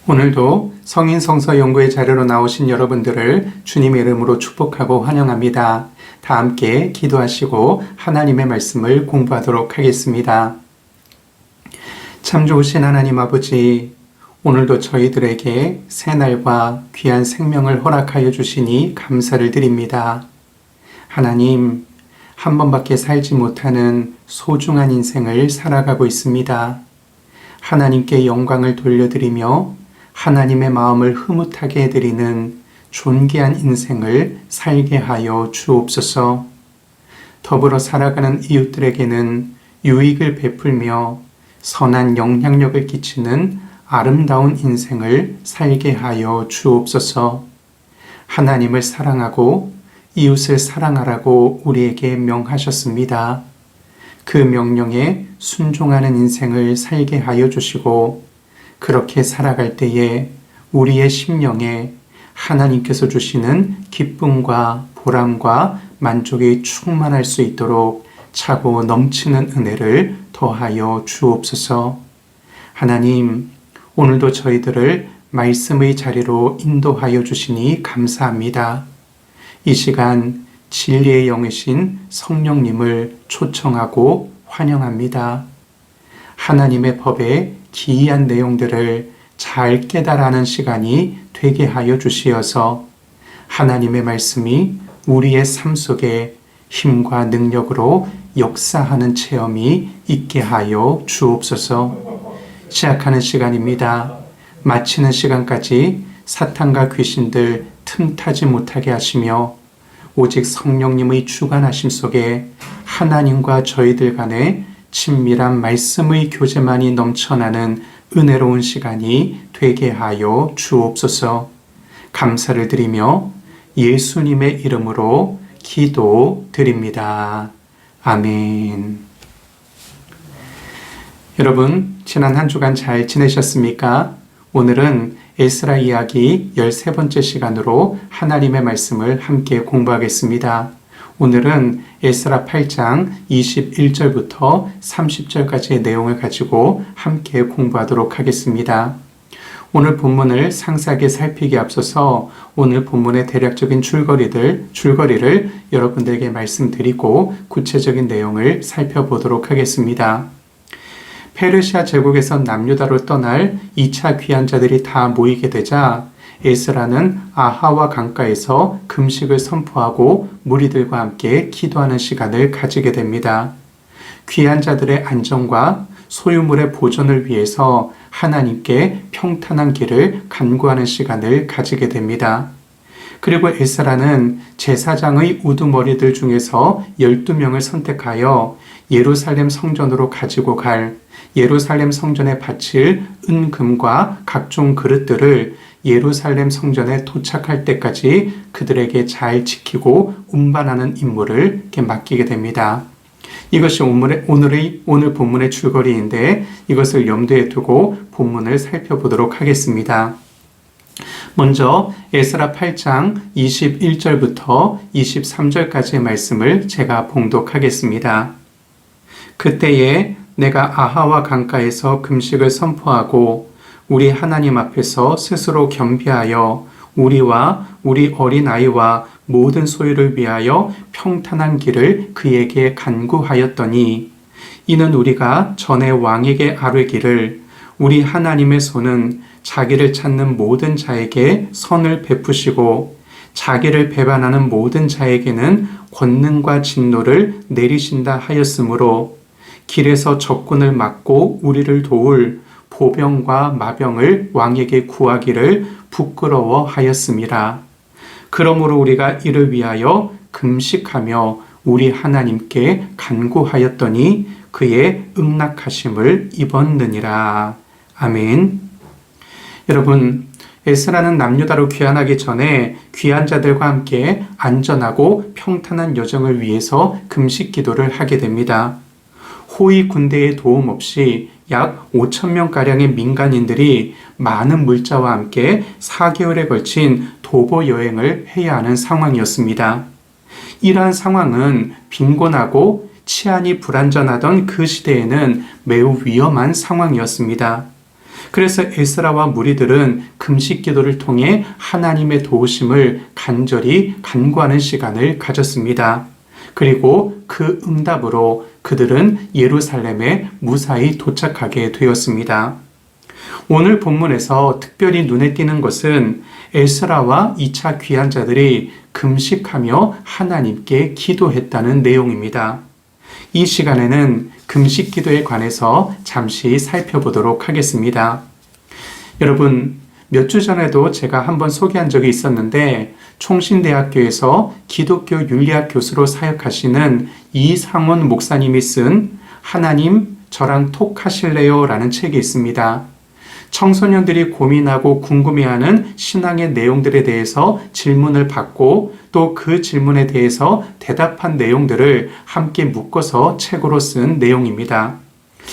오늘도 성인 성서 연구의 자료로 나오신 여러분들을 주님의 이름으로 축복하고 환영합니다. 다 함께 기도하시고 하나님의 말씀을 공부하도록 하겠습니다. 참 좋으신 하나님 아버지, 오늘도 저희들에게 새날과 귀한 생명을 허락하여 주시니 감사를 드립니다. 하나님, 한 번밖에 살지 못하는 소중한 인생을 살아가고 있습니다. 하나님께 영광을 돌려드리며 하나님의 마음을 흐뭇하게 해드리는 존귀한 인생을 살게 하여 주옵소서. 더불어 살아가는 이웃들에게는 유익을 베풀며 선한 영향력을 끼치는 아름다운 인생을 살게 하여 주옵소서. 하나님을 사랑하고 이웃을 사랑하라고 우리에게 명하셨습니다. 그 명령에 순종하는 인생을 살게 하여 주시고 그렇게 살아갈 때에 우리의 심령에 하나님께서 주시는 기쁨과 보람과 만족이 충만할 수 있도록 차고 넘치는 은혜를 더하여 주옵소서. 하나님, 오늘도 저희들을 말씀의 자리로 인도하여 주시니 감사합니다. 이 시간 진리의 영이신 성령님을 초청하고 환영합니다. 하나님의 법에 기이한 내용들을 잘 깨달아하는 시간이 되게 하여 주시어서 하나님의 말씀이 우리의 삶 속에 힘과 능력으로 역사하는 체험이 있게 하여 주옵소서. 시작하는 시간입니다. 마치는 시간까지 사탄과 귀신들 틈타지 못하게 하시며 오직 성령님의 주관하심 속에 하나님과 저희들 간의 친밀한 말씀의 교제만이 넘쳐나는 은혜로운 시간이 되게 하여 주옵소서. 감사를 드리며 예수님의 이름으로 기도드립니다. 아멘. 여러분, 지난 한 주간 잘 지내셨습니까? 오늘은 에스라 이야기 13번째 시간으로 하나님의 말씀을 함께 공부하겠습니다. 오늘은 에스라 8장 21절부터 30절까지의 내용을 가지고 함께 공부하도록 하겠습니다. 오늘 본문을 상세하게 살피기에 앞서서 오늘 본문의 대략적인 줄거리를 여러분들에게 말씀드리고 구체적인 내용을 살펴보도록 하겠습니다. 페르시아 제국에서 남유다로 떠날 2차 귀환자들이 다 모이게 되자 에스라는 아하와 강가에서 금식을 선포하고 무리들과 함께 기도하는 시간을 가지게 됩니다. 귀환자들의 안전과 소유물의 보존을 위해서 하나님께 평탄한 길을 간구하는 시간을 가지게 됩니다. 그리고 에스라는 제사장의 우두머리들 중에서 12명을 선택하여 예루살렘 성전으로 가지고 갈 예루살렘 성전에 바칠 은금과 각종 그릇들을 예루살렘 성전에 도착할 때까지 그들에게 잘 지키고 운반하는 임무를 이렇게 맡기게 됩니다. 이것이 오늘 본문의 줄거리인데 이것을 염두에 두고 본문을 살펴보도록 하겠습니다. 먼저 에스라 8장 21절부터 23절까지의 말씀을 제가 봉독하겠습니다. 그때에 내가 아하와 강가에서 금식을 선포하고 우리 하나님 앞에서 스스로 겸비하여 우리와 우리 어린아이와 모든 소유를 위하여 평탄한 길을 그에게 간구하였더니 이는 우리가 전에 왕에게 아뢰기를 우리 하나님의 손은 자기를 찾는 모든 자에게 선을 베푸시고 자기를 배반하는 모든 자에게는 권능과 진노를 내리신다 하였으므로 길에서 적군을 막고 우리를 도울 보병과 마병을 왕에게 구하기를 부끄러워하였음이라. 그러므로 우리가 이를 위하여 금식하며 우리 하나님께 간구하였더니 그의 응낙하심을 입었느니라. 아멘. 여러분, 에스라는 남유다로 귀환하기 전에 귀환자들과 함께 안전하고 평탄한 여정을 위해서 금식 기도를 하게 됩니다. 호위 군대의 도움 없이 약 5,000명가량의 민간인들이 많은 물자와 함께 4개월에 걸친 도보 여행을 해야 하는 상황이었습니다. 이러한 상황은 빈곤하고 치안이 불안전하던 그 시대에는 매우 위험한 상황이었습니다. 그래서 에스라와 무리들은 금식 기도를 통해 하나님의 도우심을 간절히 간구하는 시간을 가졌습니다. 그리고 그 응답으로 그들은 예루살렘에 무사히 도착하게 되었습니다. 오늘 본문에서 특별히 눈에 띄는 것은 에스라와 2차 귀환자들이 금식하며 하나님께 기도했다는 내용입니다. 이 시간에는 금식 기도에 관해서 잠시 살펴보도록 하겠습니다. 여러분, 몇 주 전에도 제가 한번 소개한 적이 있었는데 총신대학교에서 기독교 윤리학 교수로 사역하시는 이상원 목사님이 쓴 하나님 저랑 톡 하실래요? 라는 책이 있습니다. 청소년들이 고민하고 궁금해하는 신앙의 내용들에 대해서 질문을 받고 또 그 질문에 대해서 대답한 내용들을 함께 묶어서 책으로 쓴 내용입니다.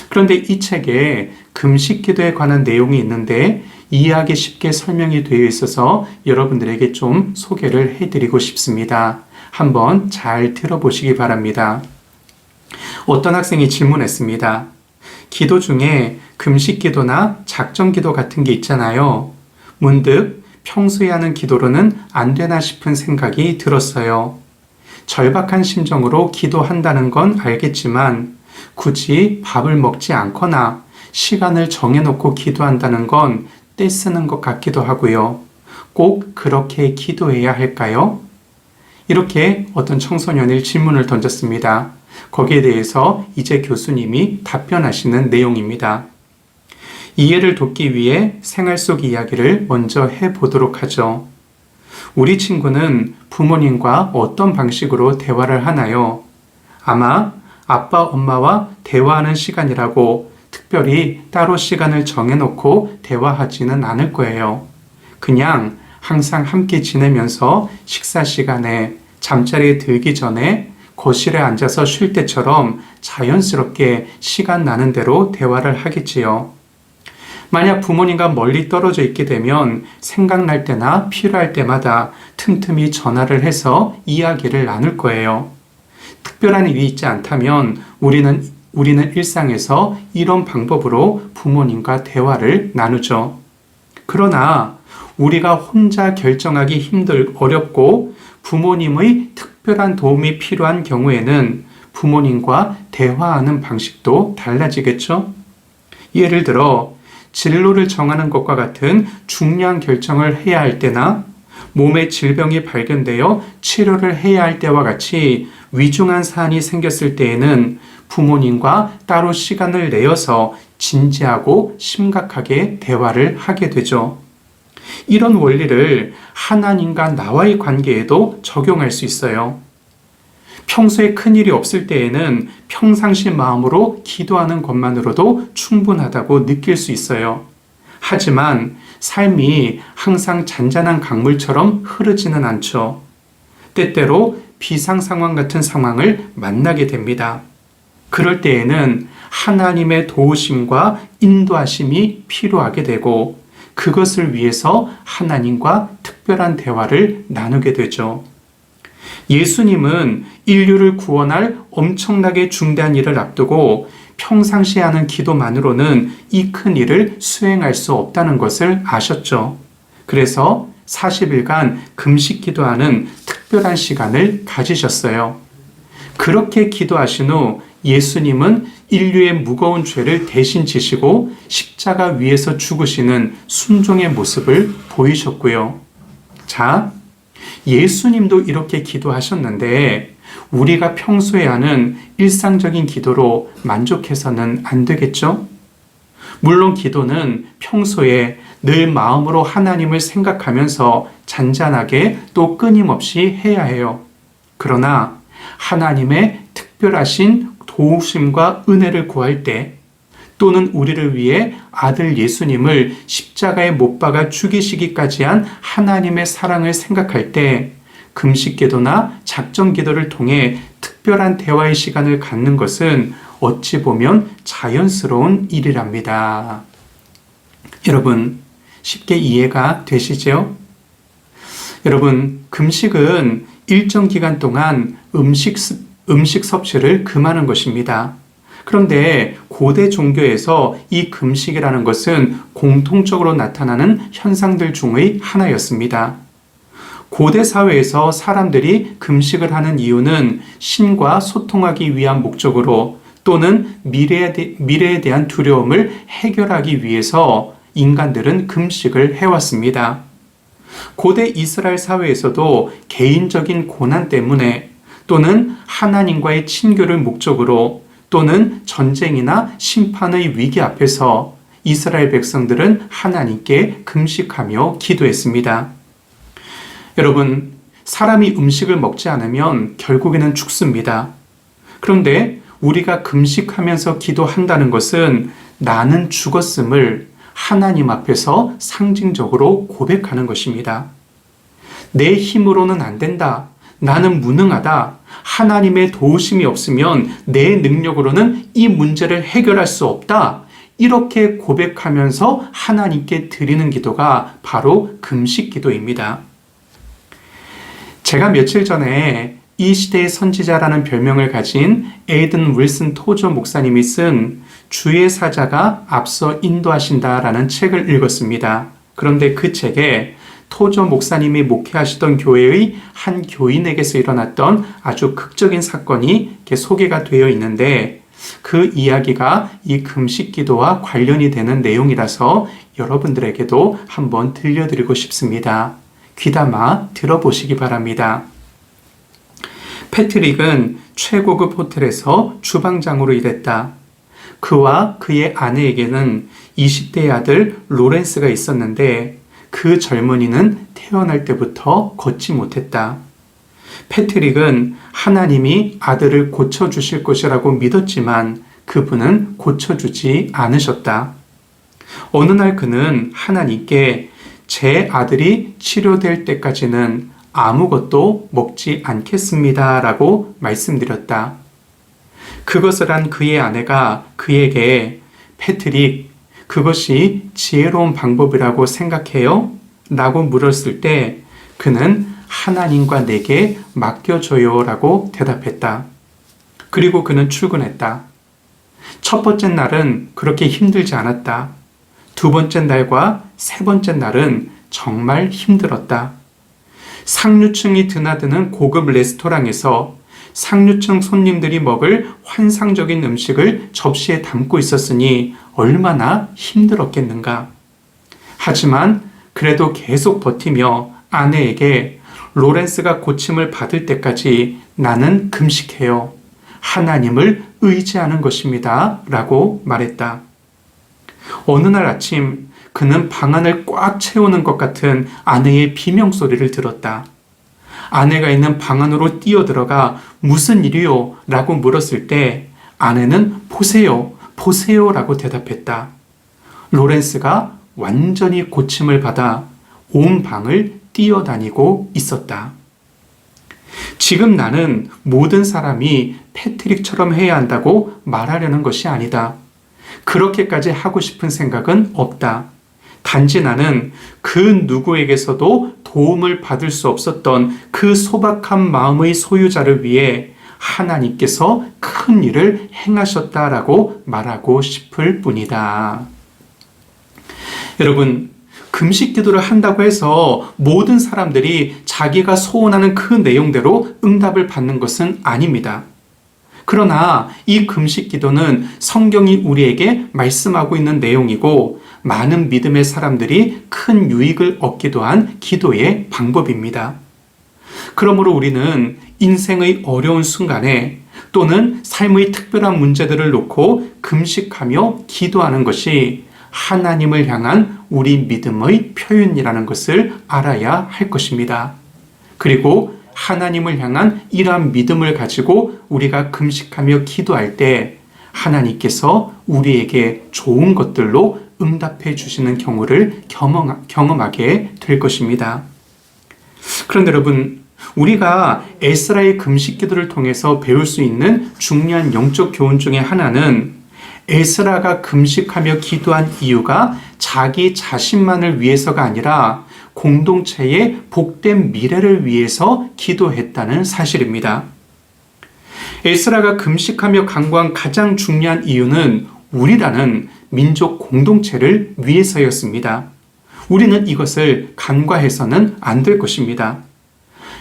그런데 이 책에 금식 기도에 관한 내용이 있는데 이해하기 쉽게 설명이 되어 있어서 여러분들에게 좀 소개를 해드리고 싶습니다. 한번 잘 들어보시기 바랍니다. 어떤 학생이 질문했습니다. 기도 중에 금식 기도나 작정 기도 같은 게 있잖아요. 문득 평소에 하는 기도로는 안 되나 싶은 생각이 들었어요. 절박한 심정으로 기도한다는 건 알겠지만 굳이 밥을 먹지 않거나 시간을 정해놓고 기도한다는 건 떼쓰는 것 같기도 하고요. 꼭 그렇게 기도해야 할까요? 이렇게 어떤 청소년이 질문을 던졌습니다. 거기에 대해서 이제 교수님이 답변하시는 내용입니다. 이해를 돕기 위해 생활 속 이야기를 먼저 해보도록 하죠. 우리 친구는 부모님과 어떤 방식으로 대화를 하나요? 아마 아빠, 엄마와 대화하는 시간이라고 특별히 따로 시간을 정해놓고 대화하지는 않을 거예요. 그냥 항상 함께 지내면서 식사 시간에 잠자리에 들기 전에 거실에 앉아서 쉴 때처럼 자연스럽게 시간 나는 대로 대화를 하겠지요. 만약 부모님과 멀리 떨어져 있게 되면 생각날 때나 필요할 때마다 틈틈이 전화를 해서 이야기를 나눌 거예요. 특별한 일이 있지 않다면 우리는 일상에서 이런 방법으로 부모님과 대화를 나누죠. 그러나 우리가 혼자 결정하기 어렵고 부모님의 특별한 도움이 필요한 경우에는 부모님과 대화하는 방식도 달라지겠죠? 예를 들어 진로를 정하는 것과 같은 중요한 결정을 해야 할 때나 몸에 질병이 발견되어 치료를 해야 할 때와 같이 위중한 사안이 생겼을 때에는 부모님과 따로 시간을 내어서 진지하고 심각하게 대화를 하게 되죠. 이런 원리를 하나님과 나와의 관계에도 적용할 수 있어요. 평소에 큰일이 없을 때에는 평상시 마음으로 기도하는 것만으로도 충분하다고 느낄 수 있어요. 하지만 삶이 항상 잔잔한 강물처럼 흐르지는 않죠. 때때로 비상 상황 같은 상황을 만나게 됩니다. 그럴 때에는 하나님의 도우심과 인도하심이 필요하게 되고 그것을 위해서 하나님과 특별한 대화를 나누게 되죠. 예수님은 인류를 구원할 엄청나게 중대한 일을 앞두고 평상시에 하는 기도만으로는 이 큰 일을 수행할 수 없다는 것을 아셨죠. 그래서 40일간 금식 기도하는 특별한 시간을 가지셨어요. 그렇게 기도하신 후 예수님은 인류의 무거운 죄를 대신 지시고 십자가 위에서 죽으시는 순종의 모습을 보이셨고요. 자, 예수님도 이렇게 기도하셨는데 우리가 평소에 하는 일상적인 기도로 만족해서는 안 되겠죠? 물론 기도는 평소에 늘 마음으로 하나님을 생각하면서 잔잔하게 또 끊임없이 해야 해요. 그러나 하나님의 특별하신 도우심과 은혜를 구할 때 또는 우리를 위해 아들 예수님을 십자가에 못 박아 죽이시기까지 한 하나님의 사랑을 생각할 때 금식 기도나 작정 기도를 통해 특별한 대화의 시간을 갖는 것은 어찌 보면 자연스러운 일이랍니다. 여러분, 쉽게 이해가 되시죠? 여러분, 금식은 일정 기간 동안 음식 섭취를 금하는 것입니다. 그런데 고대 종교에서 이 금식이라는 것은 공통적으로 나타나는 현상들 중의 하나였습니다. 고대 사회에서 사람들이 금식을 하는 이유는 신과 소통하기 위한 목적으로 또는 미래에 대한 두려움을 해결하기 위해서 인간들은 금식을 해왔습니다. 고대 이스라엘 사회에서도 개인적인 고난 때문에 또는 하나님과의 친교를 목적으로 또는 전쟁이나 심판의 위기 앞에서 이스라엘 백성들은 하나님께 금식하며 기도했습니다. 여러분, 사람이 음식을 먹지 않으면 결국에는 죽습니다. 그런데 우리가 금식하면서 기도한다는 것은 나는 죽었음을 하나님 앞에서 상징적으로 고백하는 것입니다. 내 힘으로는 안 된다. 나는 무능하다. 하나님의 도우심이 없으면 내 능력으로는 이 문제를 해결할 수 없다. 이렇게 고백하면서 하나님께 드리는 기도가 바로 금식 기도입니다. 제가 며칠 전에 이 시대의 선지자라는 별명을 가진 에이든 윌슨 토저 목사님이 쓴 주의 사자가 앞서 인도하신다라는 책을 읽었습니다. 그런데 그 책에 토저 목사님이 목회하시던 교회의 한 교인에게서 일어났던 아주 극적인 사건이 이렇게 소개가 되어 있는데 그 이야기가 이 금식 기도와 관련이 되는 내용이라서 여러분들에게도 한번 들려드리고 싶습니다. 귀담아 들어보시기 바랍니다. 패트릭은 최고급 호텔에서 주방장으로 일했다. 그와 그의 아내에게는 20대의 아들 로렌스가 있었는데 그 젊은이는 태어날 때부터 걷지 못했다. 패트릭은 하나님이 아들을 고쳐주실 것이라고 믿었지만 그분은 고쳐주지 않으셨다. 어느 날 그는 하나님께 제 아들이 치료될 때까지는 아무것도 먹지 않겠습니다 라고 말씀드렸다. 그것을 한 그의 아내가 그에게 패트릭, 그것이 지혜로운 방법이라고 생각해요? 라고 물었을 때 그는 하나님과 내게 맡겨줘요 라고 대답했다. 그리고 그는 출근했다. 첫 번째 날은 그렇게 힘들지 않았다. 두 번째 날과 세 번째 날은 정말 힘들었다. 상류층이 드나드는 고급 레스토랑에서 상류층 손님들이 먹을 환상적인 음식을 접시에 담고 있었으니 얼마나 힘들었겠는가. 하지만 그래도 계속 버티며 아내에게 로렌스가 고침을 받을 때까지 나는 금식해요. 하나님을 의지하는 것입니다. 라고 말했다. 어느 날 아침 그는 방안을 꽉 채우는 것 같은 아내의 비명소리를 들었다. 아내가 있는 방 안으로 뛰어들어가 무슨 일이요? 라고 물었을 때 아내는 보세요, 보세요 라고 대답했다. 로렌스가 완전히 고침을 받아 온 방을 뛰어다니고 있었다. 지금 나는 모든 사람이 패트릭처럼 해야 한다고 말하려는 것이 아니다. 그렇게까지 하고 싶은 생각은 없다. 단지 나는 그 누구에게서도 도움을 받을 수 없었던 그 소박한 마음의 소유자를 위해 하나님께서 큰 일을 행하셨다라고 말하고 싶을 뿐이다. 여러분, 금식 기도를 한다고 해서 모든 사람들이 자기가 소원하는 그 내용대로 응답을 받는 것은 아닙니다. 그러나 이 금식 기도는 성경이 우리에게 말씀하고 있는 내용이고 많은 믿음의 사람들이 큰 유익을 얻기도 한 기도의 방법입니다. 그러므로 우리는 인생의 어려운 순간에 또는 삶의 특별한 문제들을 놓고 금식하며 기도하는 것이 하나님을 향한 우리 믿음의 표현이라는 것을 알아야 할 것입니다. 그리고 하나님을 향한 이러한 믿음을 가지고 우리가 금식하며 기도할 때 하나님께서 우리에게 좋은 것들로 응답해 주시는 경우를 경험하게 될 것입니다. 그런데 여러분, 우리가 에스라의 금식 기도를 통해서 배울 수 있는 중요한 영적 교훈 중에 하나는 에스라가 금식하며 기도한 이유가 자기 자신만을 위해서가 아니라 공동체의 복된 미래를 위해서 기도했다는 사실입니다. 에스라가 금식하며 간구한 가장 중요한 이유는 우리라는 민족 공동체를 위해서였습니다. 우리는 이것을 간과해서는 안 될 것입니다.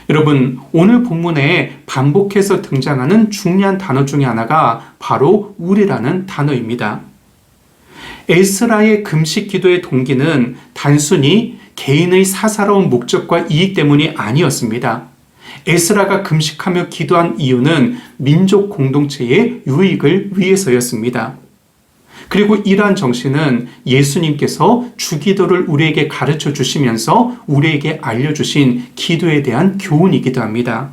여러분, 오늘 본문에 반복해서 등장하는 중요한 단어 중에 하나가 바로 우리라는 단어입니다. 에스라의 금식 기도의 동기는 단순히 개인의 사사로운 목적과 이익 때문이 아니었습니다. 에스라가 금식하며 기도한 이유는 민족 공동체의 유익을 위해서였습니다. 그리고 이러한 정신은 예수님께서 주기도를 우리에게 가르쳐 주시면서 우리에게 알려주신 기도에 대한 교훈이기도 합니다.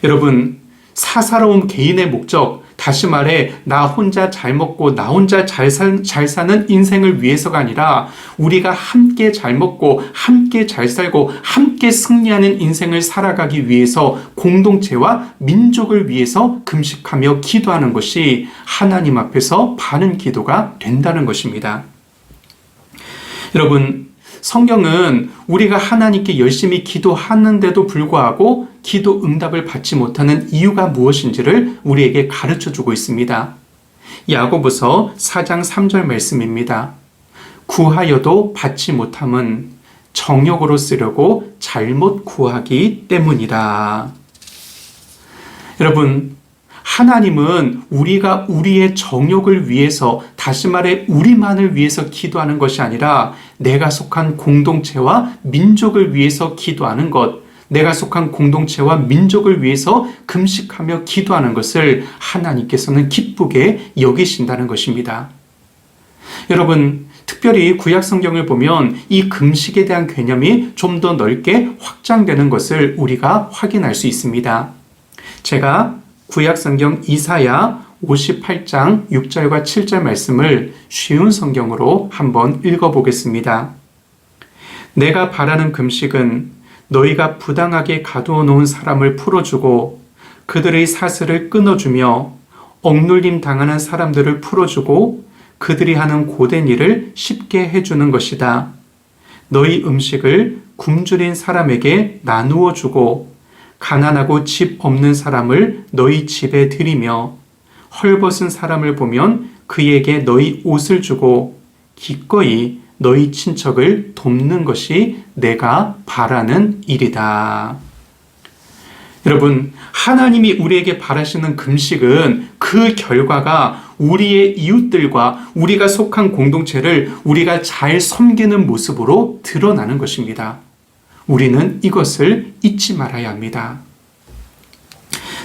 여러분, 사사로운 개인의 목적, 다시 말해 나 혼자 잘 먹고 나 혼자 잘 사는 인생을 위해서가 아니라 우리가 함께 잘 먹고 함께 잘 살고 함께 승리하는 인생을 살아가기 위해서 공동체와 민족을 위해서 금식하며 기도하는 것이 하나님 앞에서 바른 기도가 된다는 것입니다. 여러분, 성경은 우리가 하나님께 열심히 기도하는데도 불구하고 기도 응답을 받지 못하는 이유가 무엇인지를 우리에게 가르쳐 주고 있습니다. 야고보서 4장 3절 말씀입니다. 구하여도 받지 못함은 정욕으로 쓰려고 잘못 구하기 때문이라. 여러분, 하나님은 우리가 우리의 정욕을 위해서, 다시 말해 우리만을 위해서 기도하는 것이 아니라 내가 속한 공동체와 민족을 위해서 기도하는 것, 내가 속한 공동체와 민족을 위해서 금식하며 기도하는 것을 하나님께서는 기쁘게 여기신다는 것입니다. 여러분, 특별히 구약 성경을 보면 이 금식에 대한 개념이 좀 더 넓게 확장되는 것을 우리가 확인할 수 있습니다. 제가 구약 성경 이사야 58장 6절과 7절 말씀을 쉬운 성경으로 한번 읽어보겠습니다. 내가 바라는 금식은 너희가 부당하게 가두어 놓은 사람을 풀어주고 그들의 사슬을 끊어주며 억눌림 당하는 사람들을 풀어주고 그들이 하는 고된 일을 쉽게 해주는 것이다. 너희 음식을 굶주린 사람에게 나누어 주고 가난하고 집 없는 사람을 너희 집에 들이며 헐벗은 사람을 보면 그에게 너희 옷을 주고 기꺼이 너희 친척을 돕는 것이 내가 바라는 일이다. 여러분, 하나님이 우리에게 바라시는 금식은 그 결과가 우리의 이웃들과 우리가 속한 공동체를 우리가 잘 섬기는 모습으로 드러나는 것입니다. 우리는 이것을 잊지 말아야 합니다.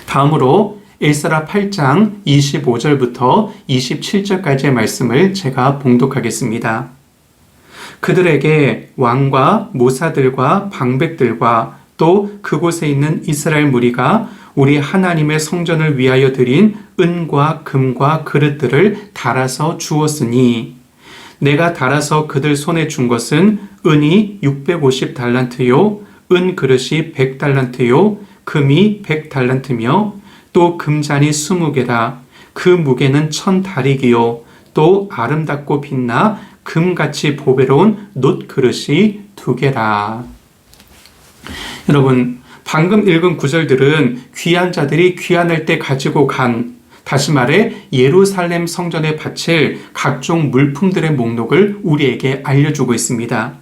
다음으로 에스라 8장 25절부터 27절까지의 말씀을 제가 봉독하겠습니다. 그들에게 왕과 모사들과 방백들과 또 그곳에 있는 이스라엘 무리가 우리 하나님의 성전을 위하여 드린 은과 금과 그릇들을 달아서 주었으니 내가 달아서 그들 손에 준 것은 은이 650달란트요 은 그릇이 100달란트요 금이 100달란트며 또 금잔이 20개라 그 무게는 1000다리기요 또 아름답고 빛나 금같이 보배로운 놋 그릇이 2개라. 여러분, 방금 읽은 구절들은 귀한 자들이 귀환할 때 가지고 간, 다시 말해 예루살렘 성전에 바칠 각종 물품들의 목록을 우리에게 알려주고 있습니다.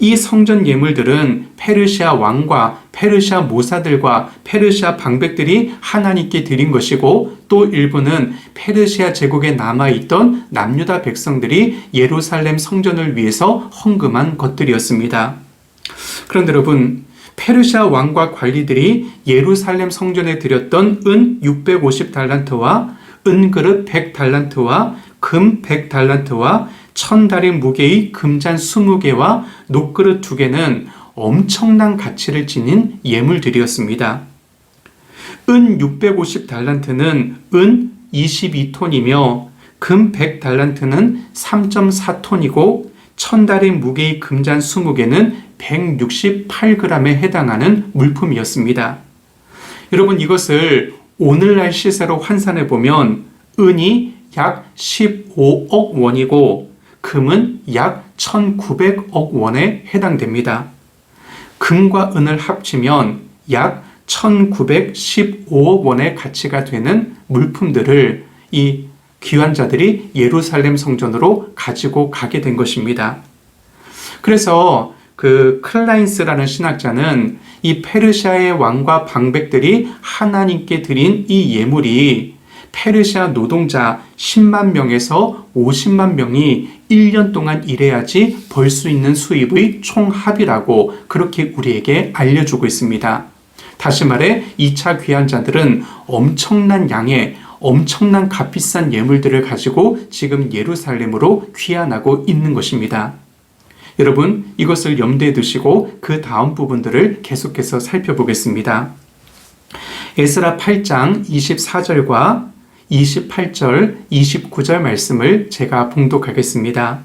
이 성전 예물들은 페르시아 왕과 페르시아 모사들과 페르시아 방백들이 하나님께 드린 것이고 또 일부는 페르시아 제국에 남아있던 남유다 백성들이 예루살렘 성전을 위해서 헌금한 것들이었습니다. 그런데 여러분, 페르시아 왕과 관리들이 예루살렘 성전에 드렸던 은 650달란트와 은그릇 100달란트와 금 100달란트와 1000다리 무게의 금잔 20개와 놋그릇 2개는 엄청난 가치를 지닌 예물들이었습니다. 은 650달란트는 은 22톤이며 금 100달란트는 3.4톤이고 1000다리 무게의 금잔 20개는 168g에 해당하는 물품이었습니다. 여러분, 이것을 오늘날 시세로 환산해 보면 은이 약 15억 원이고 금은 약 1900억 원에 해당됩니다. 금과 은을 합치면 약 1915억 원의 가치가 되는 물품들을 이 귀환 자들이 예루살렘 성전으로 가지고 가게 된 것입니다. 그래서 그 클라인스라는 신학자는 이 페르시아의 왕과 방백들이 하나님께 드린 이 예물이 페르시아 노동자 10만 명에서 50만 명이 1년 동안 일해야지 벌 수 있는 수입의 총합이라고 그렇게 우리에게 알려주고 있습니다. 다시 말해 2차 귀환자들은 엄청난 양의 엄청난 값비싼 예물들을 가지고 지금 예루살렘으로 귀환하고 있는 것입니다. 여러분, 이것을 염두에 두시고 그 다음 부분들을 계속해서 살펴보겠습니다. 에스라 8장 24절과 28절, 29절 말씀을 제가 봉독하겠습니다.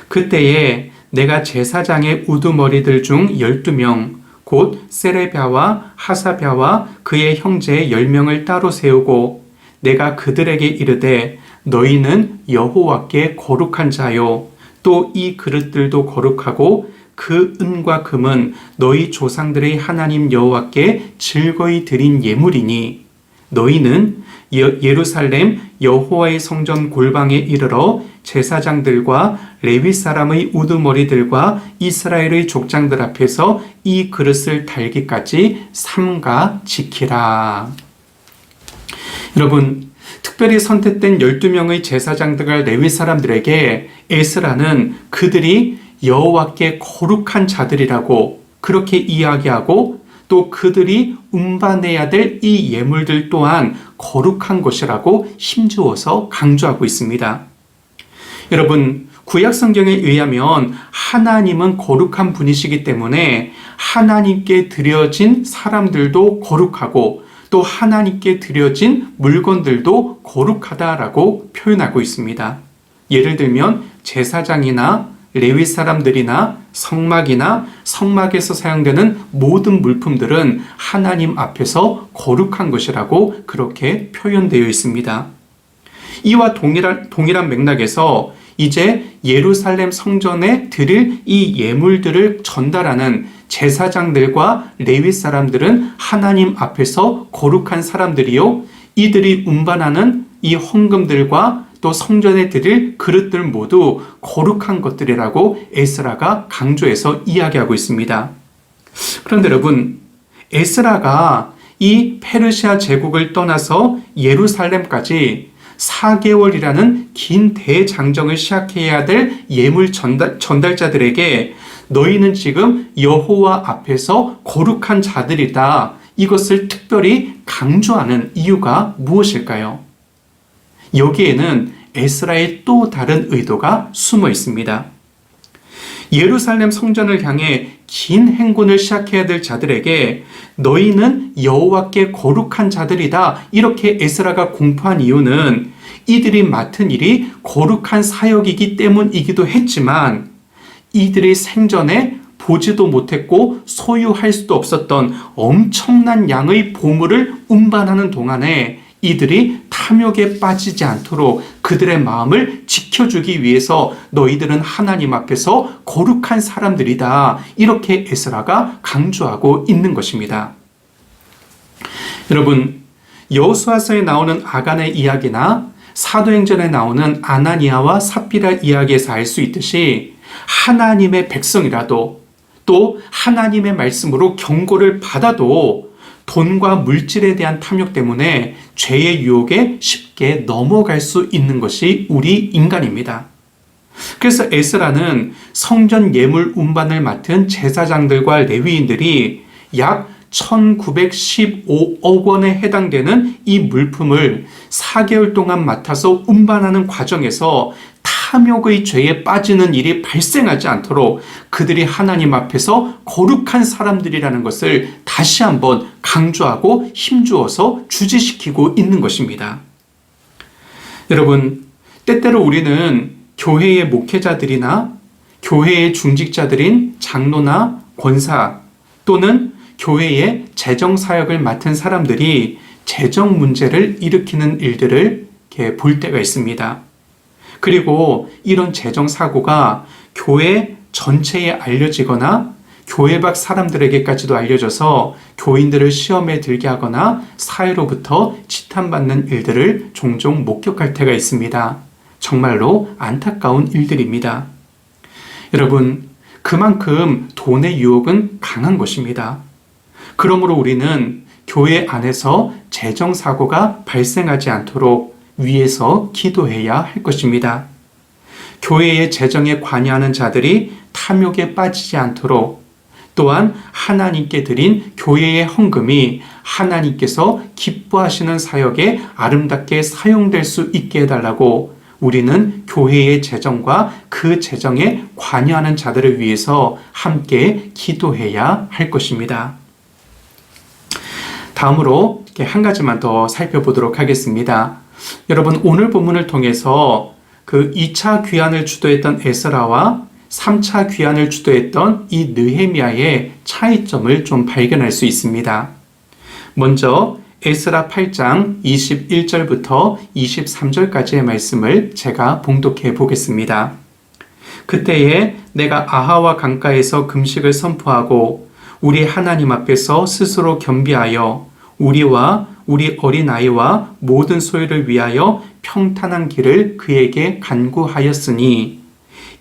그때에 내가 제사장의 우두머리들 중 12명, 곧 세레랴와 하사랴와 그의 형제 10명을 따로 세우고 내가 그들에게 이르되 너희는 여호와께 거룩한 자요 또 이 그릇들도 거룩하고 그 은과 금은 너희 조상들의 하나님 여호와께 즐거이 드린 예물이니 너희는 예루살렘 여호와의 성전 골방에 이르러 제사장들과 레위 사람의 우두머리들과 이스라엘의 족장들 앞에서 이 그릇을 달기까지 삼가 지키라. 여러분, 특별히 선택된 12명의 제사장들과 레위 사람들에게 에스라는 그들이 여호와께 거룩한 자들이라고 그렇게 이야기하고 또 그들이 운반해야 될 이 예물들 또한 거룩한 것이라고 힘주어서 강조하고 있습니다. 여러분, 구약 성경에 의하면 하나님은 거룩한 분이시기 때문에 하나님께 드려진 사람들도 거룩하고 또 하나님께 드려진 물건들도 거룩하다라고 표현하고 있습니다. 예를 들면 제사장이나 레위 사람들이나 성막이나 성막에서 사용되는 모든 물품들은 하나님 앞에서 거룩한 것이라고 그렇게 표현되어 있습니다. 이와 동일한 맥락에서 이제 예루살렘 성전에 드릴 이 예물들을 전달하는 제사장들과 레위 사람들은 하나님 앞에서 거룩한 사람들이요, 이들이 운반하는 이 헌금들과 또 성전에 드릴 그릇들 모두 거룩한 것들이라고 에스라가 강조해서 이야기하고 있습니다. 그런데 여러분, 에스라가 이 페르시아 제국을 떠나서 예루살렘까지 4개월이라는 긴 대장정을 시작해야 될 예물 전달자들에게 너희는 지금 여호와 앞에서 거룩한 자들이다, 이것을 특별히 강조하는 이유가 무엇일까요? 여기에는 에스라의 또 다른 의도가 숨어 있습니다. 예루살렘 성전을 향해 긴 행군을 시작해야 될 자들에게 너희는 여호와께 거룩한 자들이다, 이렇게 에스라가 공포한 이유는 이들이 맡은 일이 거룩한 사역이기 때문이기도 했지만 이들이 생전에 보지도 못했고 소유할 수도 없었던 엄청난 양의 보물을 운반하는 동안에 이들이 탐욕에 빠지지 않도록 그들의 마음을 지켜주기 위해서 너희들은 하나님 앞에서 거룩한 사람들이다, 이렇게 에스라가 강조하고 있는 것입니다. 여러분, 여호수아서에 나오는 아간의 이야기나 사도행전에 나오는 아나니아와 삽비라 이야기에서 알 수 있듯이 하나님의 백성이라도 또 하나님의 말씀으로 경고를 받아도 돈과 물질에 대한 탐욕 때문에 죄의 유혹에 쉽게 넘어갈 수 있는 것이 우리 인간입니다. 그래서 에스라는 성전 예물 운반을 맡은 제사장들과 레위인들이 약 1915억 원에 해당되는 이 물품을 4개월 동안 맡아서 운반하는 과정에서 탐욕의 죄에 빠지는 일이 발생하지 않도록 그들이 하나님 앞에서 거룩한 사람들이라는 것을 다시 한번 강조하고 힘주어서 주지시키고 있는 것입니다. 여러분, 때때로 우리는 교회의 목회자들이나 교회의 중직자들인 장로나 권사 또는 교회의 재정사역을 맡은 사람들이 재정 문제를 일으키는 일들을 이렇게 볼 때가 있습니다. 그리고 이런 재정 사고가 교회 전체에 알려지거나 교회 밖 사람들에게까지도 알려져서 교인들을 시험에 들게 하거나 사회로부터 지탄받는 일들을 종종 목격할 때가 있습니다. 정말로 안타까운 일들입니다. 여러분, 그만큼 돈의 유혹은 강한 것입니다. 그러므로 우리는 교회 안에서 재정사고가 발생하지 않도록 위에서 기도해야 할 것입니다. 교회의 재정에 관여하는 자들이 탐욕에 빠지지 않도록, 또한 하나님께 드린 교회의 헌금이 하나님께서 기뻐하시는 사역에 아름답게 사용될 수 있게 해달라고 우리는 교회의 재정과 그 재정에 관여하는 자들을 위해서 함께 기도해야 할 것입니다. 다음으로 한 가지만 더 살펴보도록 하겠습니다. 여러분, 오늘 본문을 통해서 그 2차 귀환을 주도했던 에스라와 3차 귀환을 주도했던 이 느헤미야의 차이점을 좀 발견할 수 있습니다. 먼저 에스라 8장 21절부터 23절까지의 말씀을 제가 봉독해 보겠습니다. 그때에 내가 아하와 강가에서 금식을 선포하고 우리 하나님 앞에서 스스로 겸비하여 우리와 우리 어린아이와 모든 소유를 위하여 평탄한 길을 그에게 간구하였으니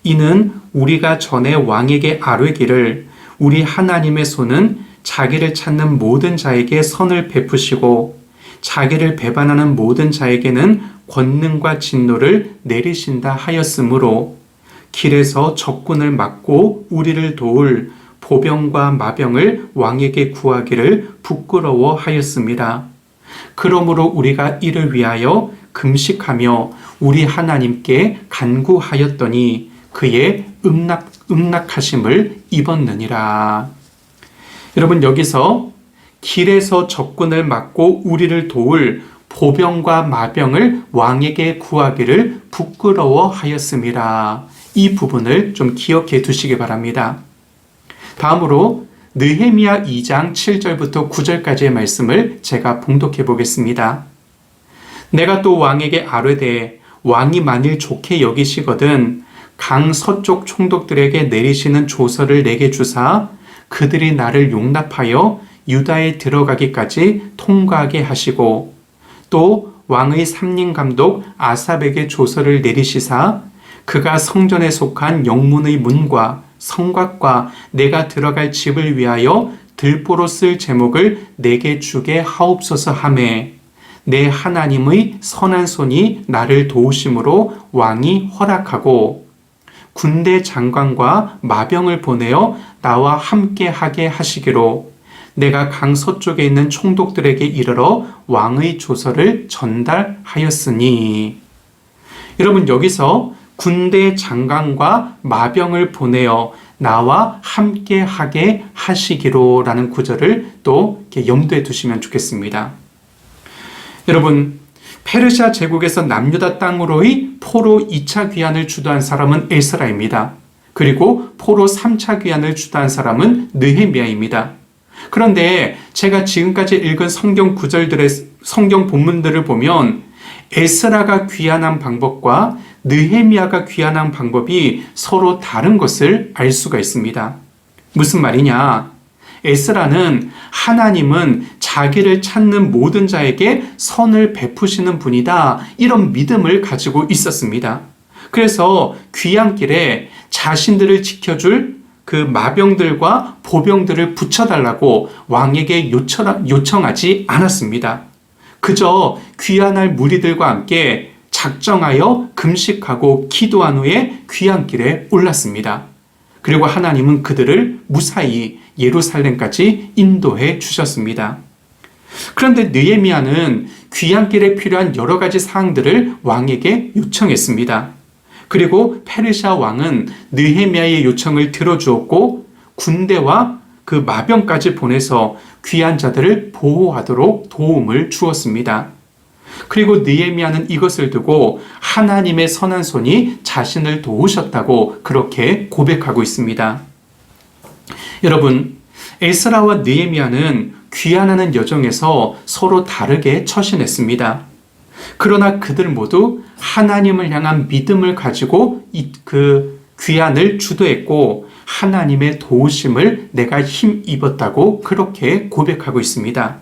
이는 우리가 전에 왕에게 아뢰기를 우리 하나님의 손은 자기를 찾는 모든 자에게 선을 베푸시고 자기를 배반하는 모든 자에게는 권능과 진노를 내리신다 하였으므로 길에서 적군을 막고 우리를 도울 보병과 마병을 왕에게 구하기를 부끄러워하였습니다. 그러므로 우리가 이를 위하여 금식하며 우리 하나님께 간구하였더니 그의 응낙하심을 입었느니라. 여러분, 여기서 길에서 적군을 막고 우리를 도울 보병과 마병을 왕에게 구하기를 부끄러워하였습니다. 이 부분을 좀 기억해 두시기 바랍니다. 다음으로 느헤미야 2장 7절부터 9절까지의 말씀을 제가 봉독해 보겠습니다. 내가 또 왕에게 아뢰되 왕이 만일 좋게 여기시거든 강 서쪽 총독들에게 내리시는 조서를 내게 주사 그들이 나를 용납하여 유다에 들어가기까지 통과하게 하시고 또 왕의 삼림감독 아삽에게 조서를 내리시사 그가 성전에 속한 영문의 문과 성곽과 내가 들어갈 집을 위하여 들보로 쓸 제목을 내게 주게 하옵소서 하매 내 하나님의 선한 손이 나를 도우심으로 왕이 허락하고 군대 장관과 마병을 보내어 나와 함께 하게 하시기로 내가 강 서쪽에 있는 총독들에게 이르러 왕의 조서를 전달하였으니. 여러분, 여기서 군대 장관과 마병을 보내어 나와 함께 하게 하시기로 라는 구절을 또 이렇게 염두에 두시면 좋겠습니다. 여러분, 페르시아 제국에서 남유다 땅으로의 포로 2차 귀환을 주도한 사람은 에스라입니다. 그리고 포로 3차 귀환을 주도한 사람은 느헤미야입니다. 그런데 제가 지금까지 읽은 성경 구절들의 성경 본문들을 보면 에스라가 귀환한 방법과 느헤미야가 귀환한 방법이 서로 다른 것을 알 수가 있습니다. 무슨 말이냐? 에스라는 하나님은 자기를 찾는 모든 자에게 선을 베푸시는 분이다, 이런 믿음을 가지고 있었습니다. 그래서 귀향길에 자신들을 지켜줄 그 마병들과 보병들을 붙여달라고 왕에게 요청하지 않았습니다. 그저 귀환할 무리들과 함께 작정하여 금식하고 기도한 후에 귀향길에 올랐습니다. 그리고 하나님은 그들을 무사히 예루살렘까지 인도해 주셨습니다. 그런데 느헤미야는 귀향길에 필요한 여러 가지 사항들을 왕에게 요청했습니다. 그리고 페르시아 왕은 느헤미야의 요청을 들어주었고 군대와 그 마병까지 보내서 귀한 자들을 보호하도록 도움을 주었습니다. 그리고 느헤미야는 이것을 두고 하나님의 선한 손이 자신을 도우셨다고 그렇게 고백하고 있습니다. 여러분, 에스라와 느헤미야는 귀환하는 여정에서 서로 다르게 처신했습니다. 그러나 그들 모두 하나님을 향한 믿음을 가지고 그 귀환을 주도했고 하나님의 도우심을 내가 힘입었다고 그렇게 고백하고 있습니다.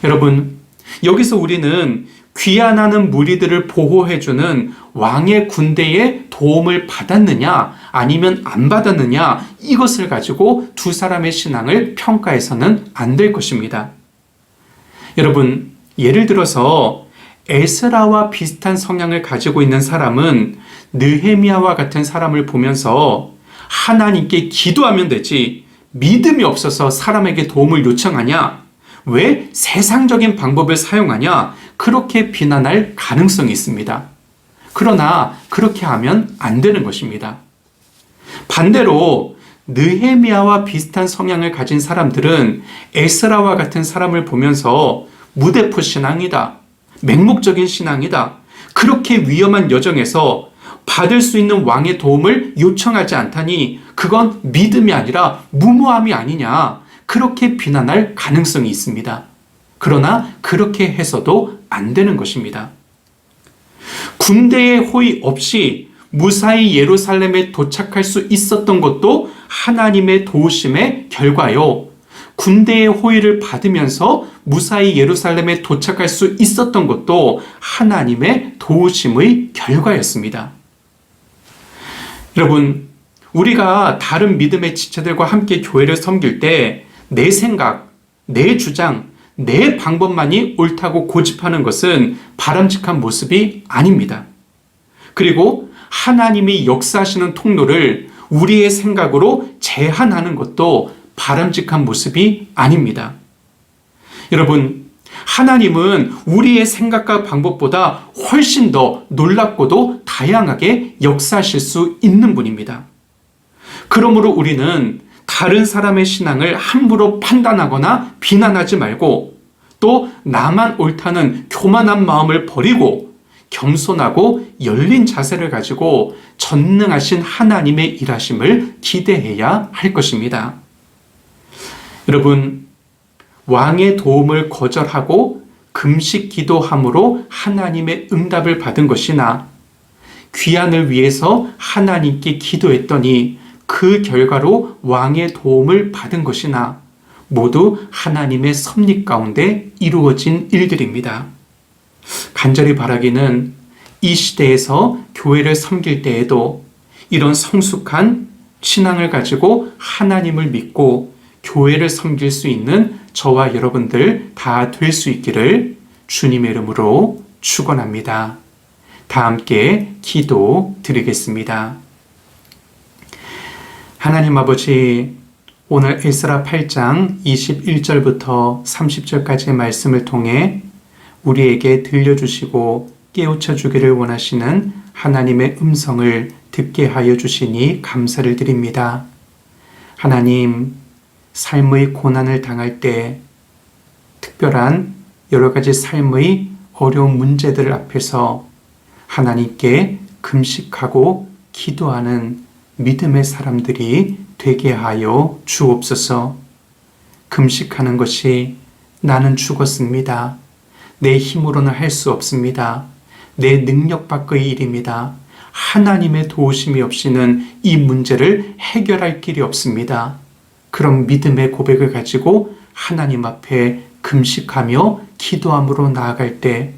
여러분, 여기서 우리는 귀환하는 무리들을 보호해주는 왕의 군대의 도움을 받았느냐 아니면 안 받았느냐, 이것을 가지고 두 사람의 신앙을 평가해서는 안 될 것입니다. 여러분, 예를 들어서 에스라와 비슷한 성향을 가지고 있는 사람은 느헤미야와 같은 사람을 보면서 하나님께 기도하면 되지 믿음이 없어서 사람에게 도움을 요청하냐? 왜 세상적인 방법을 사용하냐? 그렇게 비난할 가능성이 있습니다. 그러나 그렇게 하면 안 되는 것입니다. 반대로 느헤미야와 비슷한 성향을 가진 사람들은 에스라와 같은 사람을 보면서 무대포 신앙이다, 맹목적인 신앙이다, 그렇게 위험한 여정에서 받을 수 있는 왕의 도움을 요청하지 않다니 그건 믿음이 아니라 무모함이 아니냐, 그렇게 비난할 가능성이 있습니다. 그러나 그렇게 해서도 안 되는 것입니다. 군대의 호의 없이 무사히 예루살렘에 도착할 수 있었던 것도 하나님의 도우심의 결과요. 군대의 호의를 받으면서 무사히 예루살렘에 도착할 수 있었던 것도 하나님의 도우심의 결과였습니다. 여러분, 우리가 다른 믿음의 지체들과 함께 교회를 섬길 때 내 생각, 내 주장, 내 방법만이 옳다고 고집하는 것은 바람직한 모습이 아닙니다. 그리고 하나님이 역사하시는 통로를 우리의 생각으로 제한하는 것도 바람직한 모습이 아닙니다. 여러분, 하나님은 우리의 생각과 방법보다 훨씬 더 놀랍고도 다양하게 역사하실 수 있는 분입니다. 그러므로 우리는 다른 사람의 신앙을 함부로 판단하거나 비난하지 말고, 또 나만 옳다는 교만한 마음을 버리고 겸손하고 열린 자세를 가지고 전능하신 하나님의 일하심을 기대해야 할 것입니다. 여러분, 왕의 도움을 거절하고 금식 기도함으로 하나님의 응답을 받은 것이나 귀환을 위해서 하나님께 기도했더니 그 결과로 왕의 도움을 받은 것이나 모두 하나님의 섭리 가운데 이루어진 일들입니다. 간절히 바라기는 이 시대에서 교회를 섬길 때에도 이런 성숙한 신앙을 가지고 하나님을 믿고 교회를 섬길 수 있는 저와 여러분들 다 될 수 있기를 주님의 이름으로 축원합니다. 다 함께 기도 드리겠습니다. 하나님 아버지, 오늘 에스라 8장 21절부터 30절까지의 말씀을 통해 우리에게 들려주시고 깨우쳐 주기를 원하시는 하나님의 음성을 듣게 하여 주시니 감사를 드립니다. 하나님, 삶의 고난을 당할 때 특별한 여러 가지 삶의 어려운 문제들 앞에서 하나님께 금식하고 기도하는 믿음의 사람들이 되게 하여 주옵소서. 금식하는 것이 나는 죽었습니다. 내 힘으로는 할 수 없습니다. 내 능력 밖의 일입니다. 하나님의 도우심이 없이는 이 문제를 해결할 길이 없습니다. 그런 믿음의 고백을 가지고 하나님 앞에 금식하며 기도함으로 나아갈 때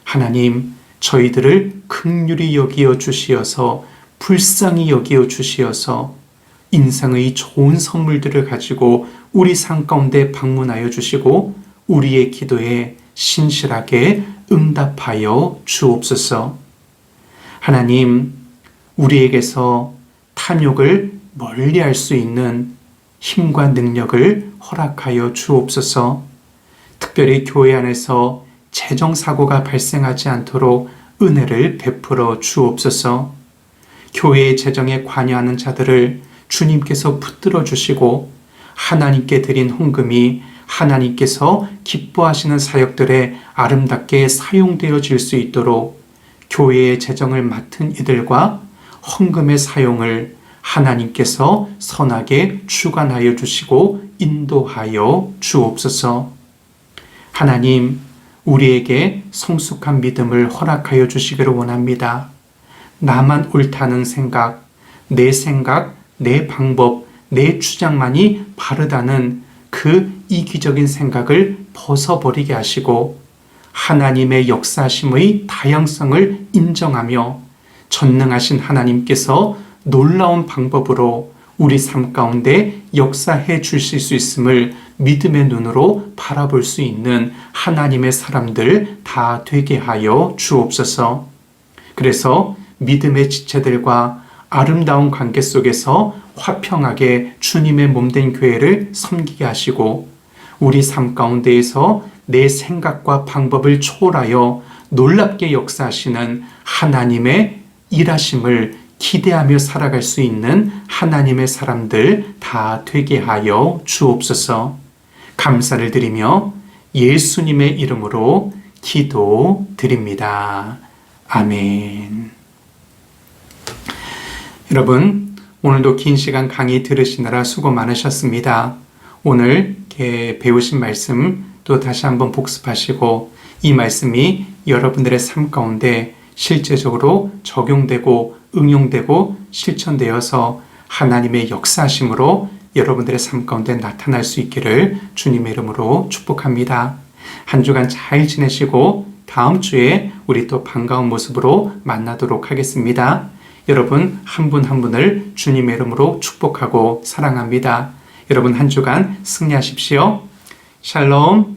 하나님, 저희들을 긍휼히 여기어 주시어서 불쌍히 여기어 주시어서 인생의 좋은 선물들을 가지고 우리 삶 가운데 방문하여 주시고 우리의 기도에 신실하게 응답하여 주옵소서. 하나님, 우리에게서 탐욕을 멀리할 수 있는 힘과 능력을 허락하여 주옵소서. 특별히 교회 안에서 재정사고가 발생하지 않도록 은혜를 베풀어 주옵소서. 교회의 재정에 관여하는 자들을 주님께서 붙들어 주시고 하나님께 드린 헌금이 하나님께서 기뻐하시는 사역들에 아름답게 사용되어질 수 있도록 교회의 재정을 맡은 이들과 헌금의 사용을 하나님께서 선하게 주관하여 주시고 인도하여 주옵소서. 하나님, 우리에게 성숙한 믿음을 허락하여 주시기를 원합니다. 나만 옳다는 생각, 내 생각, 내 방법, 내 주장만이 바르다는 그 이기적인 생각을 벗어버리게 하시고 하나님의 역사심의 다양성을 인정하며 전능하신 하나님께서 놀라운 방법으로 우리 삶 가운데 역사해 주실 수 있음을 믿음의 눈으로 바라볼 수 있는 하나님의 사람들 다 되게 하여 주옵소서. 그래서 믿음의 지체들과 아름다운 관계 속에서 화평하게 주님의 몸된 교회를 섬기게 하시고 우리 삶 가운데에서 내 생각과 방법을 초월하여 놀랍게 역사하시는 하나님의 일하심을 기대하며 살아갈 수 있는 하나님의 사람들 다 되게 하여 주옵소서. 감사를 드리며 예수님의 이름으로 기도드립니다. 아멘. 여러분, 오늘도 긴 시간 강의 들으시느라 수고 많으셨습니다. 오늘 배우신 말씀 또 다시 한번 복습하시고 이 말씀이 여러분들의 삶 가운데 실제적으로 적용되고 응용되고 실천되어서 하나님의 역사하심으로 여러분들의 삶 가운데 나타날 수 있기를 주님의 이름으로 축복합니다. 한 주간 잘 지내시고 다음 주에 우리 또 반가운 모습으로 만나도록 하겠습니다. 여러분 한 분 한 분을 주님의 이름으로 축복하고 사랑합니다. 여러분 한 주간 승리하십시오. 샬롬.